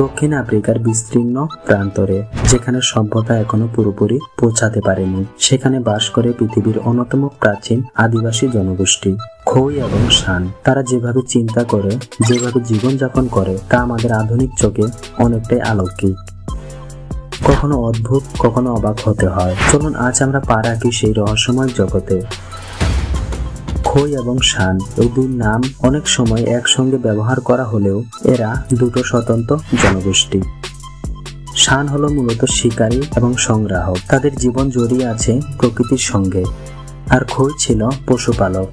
দক্ষিণ আফ্রিকার বিস্তীর্ণ প্রান্তরে, যেখানে সভ্যতা এখনো পুরোপুরি পৌঁছাতে পারেনি, সেখানে বাস করে পৃথিবীর অন্যতম প্রাচীন আদিবাসী জনগোষ্ঠী খোই এবং শান। তারা যেভাবে চিন্তা করে, যেভাবে জীবনযাপন করে, তা আমাদের আধুনিক চোখে অনেকটাই অলৌকিক। কখনো অদ্ভুত, কখনো অবাক হতে হয়। চলুন আজ আমরা পা রাখি সেই রহস্যময় জগতে। খোই এবং শান এই দুই নাম অনেক সময় একসঙ্গে ব্যবহার করা হলেও এরা দুটো স্বতন্ত্র জনগোষ্ঠী। শান হলো মূলত শিকারী এবং সংগ্রাহক, তাদের জীবন জড়িয়ে আছে প্রকৃতির সঙ্গে। আর খোই ছিল পশুপালক,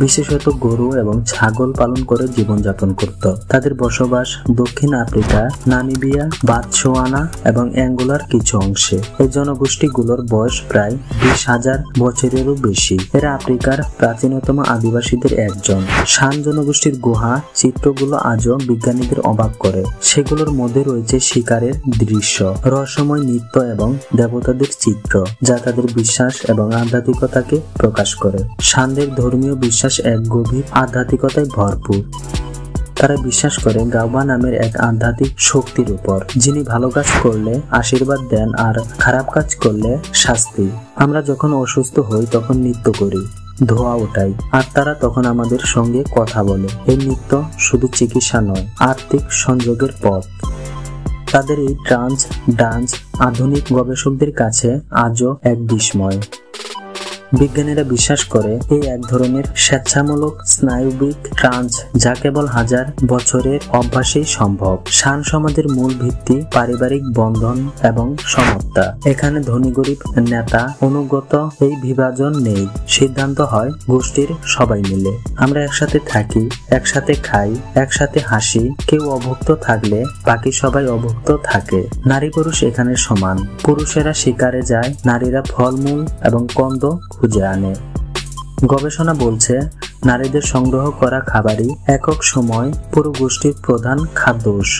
বিশেষত গরু এবং ছাগল পালন করে জীবনযাপন করত। তাদের বসবাস দক্ষিণ আফ্রিকা, নামিবিয়া, বাতসোয়ানা এবং অ্যাঙ্গোলার কিছু অংশে। এই জনগোষ্ঠীগুলোর বয়স প্রায় 20,000 বছরেরও বেশি। এরা আফ্রিকার প্রাচীনতম আদিবাসীদের একজন। শান জনগোষ্ঠীর গুহা চিত্রগুলো আজও বিজ্ঞানীদের অবাক করে। সেগুলোর মধ্যে রয়েছে শিকারের দৃশ্য, রহস্যময় নৃত্য এবং দেবতাদের চিত্র, যা তাদের বিশ্বাস এবং আধ্যাত্মিকতাকে প্রকাশ করে। শানদের ধর্মীয় বিশ্বাস এক গভীর আধ্যাত্মিকতায় ভরপুর। তারা বিশ্বাস করে গাওবা নামের এক আধ্যাত্মিক শক্তির উপর, যিনি ভালো কাজ করলে আশীর্বাদ দেন আর খারাপ কাজ করলে শাস্তি। আমরা যখন অসুস্থ হই তখন নৃত্য করি, ধোয়া ওঠাই, আর তারা তখন আমাদের সঙ্গে কথা বলে। এই নৃত্য শুধু চিকিৎসা নয়, আত্মিক সংযোগের পথ। তাদের এই ট্রান্স ডান্স আধুনিক গবেষকদের কাছে আজও এক বিস্ময়। বিজ্ঞানীরা বিশ্বাস করে এই এক ধরনের স্বেচ্ছামূলক স্নায়ুবিক ট্রান্স, যা কেবল 1000 বছরের অভ্যাসেই সম্ভব। শান সমাজের মূল ভিত্তি পারিবারিক বন্ধন এবং সমতা। এখানে ধনী গরিব, নেতা অনুগত এই বিভাজন নেই। সিদ্ধান্ত হয় গোষ্ঠীর সবাই মিলে। আমরা একসাথে থাকি, একসাথে খাই, একসাথে হাসি। কেউ অভুক্ত থাকলে বাকি সবাই অভুক্ত থাকে। নারী পুরুষ এখানে সমান। পুরুষেরা শিকারে যায়, নারীরা ফলমূল এবং কন্দ খুঁজে আনে। গবেষণা বলছে নারীদের সংগ্রহ করা খাবারই একক সময় পুরো গোষ্ঠীর প্রধান খাদ্য উৎস।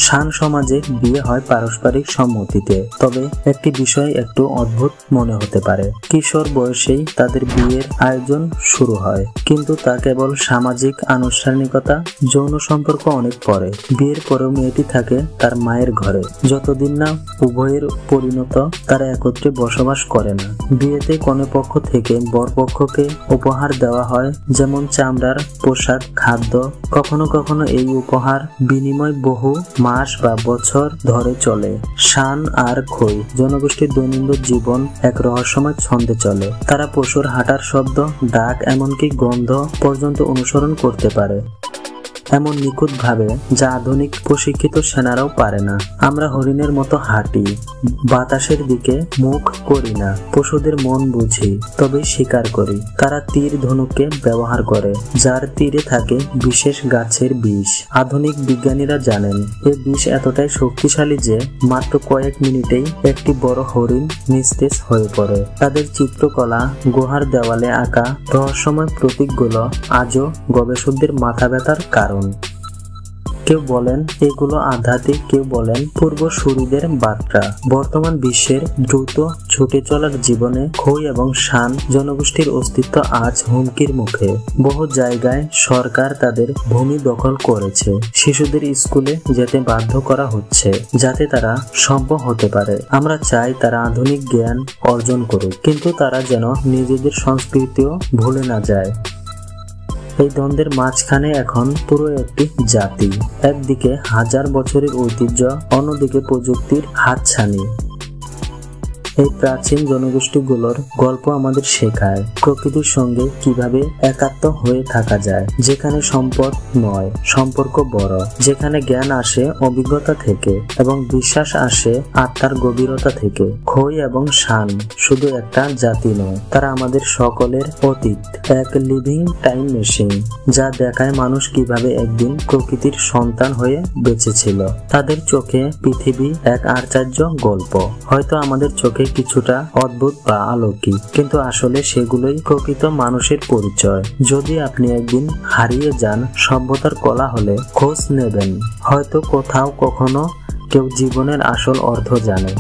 শান সমাজে বিয়ে হয় পারস্পরিক সম্মতিতে, তবে একটি বিষয় একটু অদ্ভুত মনে হতে পারে। কিশোর বয়সেই তাদের বিয়ের আয়োজন শুরু হয়, কিন্তু তা কেবল সামাজিক আনুষ্ঠানিকতা। যৌন সম্পর্ক অনেক পরে। বিয়ের পরেও মেয়েটি থাকে তার মায়ের ঘরে যতদিন না উভয়ের পরিণত, তারা একত্রে বসবাস করে না। বিয়েতে কনে পক্ষ থেকে বর পক্ষকে উপহার দেওয়া হয়, যেমন চামড়ার পোশাক, খাদ্য। কখনো কখনো এই উপহার বিনিময় বহু মাস বা বছর ধরে চলে। শান আর খোই জনগোষ্ঠীর দৈনন্দিন জীবন এক রহস্যময় ছন্দে চলে। তারা পশুর হাঁটার শব্দ, ডাক, এমনকি গন্ধ পর্যন্ত অনুসরণ করতে পারে, এমন নিখুঁত ভাবে যা আধুনিক প্রশিক্ষিত সেনারাও পারে না। আমরা হরিণের মতো হাঁটি, বাতাসের দিকে মুখ করি না, পশুদের মন বুঝি, তবে শিকার করি। তারা তীর ধনুককে ব্যবহার করে, যার তীরে থাকে বিশেষ গাছের বিষ। আধুনিক বিজ্ঞানীরা জানেন এই বিষ এতটাই শক্তিশালী যে মাত্র কয়েক মিনিটেই একটি বড় হরিণ নিস্তেজ হয়ে পড়ে। তাদের চিত্রকলা, গুহার দেওয়ালে আঁকা রহস্যময় প্রতীকগুলো আজও গবেষকদের মাথা ব্যথার কারণ। কেউ বলেন এগুলো আধ্যাত্মিক, কেউ বলেন পূর্বসূরীদের বার্তা। বর্তমান বিশ্বের দ্রুত ছুটে চলার জীবনে খোই এবং শান জনগোষ্ঠীর অস্তিত্ব আজ হুমকির মুখে। বহু জায়গায় সরকার তাদের ভূমি দখল করেছে। শিশুদের স্কুলে যেতে বাধ্য করা হচ্ছে যাতে তারা সভ্য হতে পারে। আমরা চাই তারা আধুনিক জ্ঞান অর্জন করুক, কিন্তু তারা যেন নিজেদের সংস্কৃতিও ভুলে না যায়। এই দ্বন্দ্বের মাঝখানে এখন পুরো একটি জাতি। একদিকে 1000 বছরের ঐতিহ্য, অন্যদিকে প্রযুক্তির হাতছানি। এই প্রাচীন জনগোষ্ঠীগুলোর গল্প আমাদের শেখায় প্রকৃতির সঙ্গে কিভাবে একাত্ম হয়ে থাকা যায়, যেখানে সম্পদ নয়, সম্পর্ক বড়, যেখানে জ্ঞান আসে অভিজ্ঞতা থেকে এবং বিশ্বাস আসে আত্মার গভীরতা থেকে। খোই এবং শান শুধু একটা জাতি নয়, তারা আমাদের সকলের অতীত, এক লিভিং টাইম মেশিন, যা দেখায় মানুষ কিভাবে একদিন প্রকৃতির সন্তান হয়ে বেঁচেছিল। তাদের চোখে পৃথিবী এক আশ্চর্য গল্প। হয়তো আমাদের চোখে কিছুটা অদ্ভুত বা অলৌকিক, কিন্তু আসলে সেগুলোই প্রকৃত মানুষের পরিচয়। যদি আপনি একদিন হারিয়ে যান সভ্যতার কোলাহলে, খোঁজ নেবেন, হয়তো কোথাও কখনো কেউ জীবনের আসল অর্থ জানে।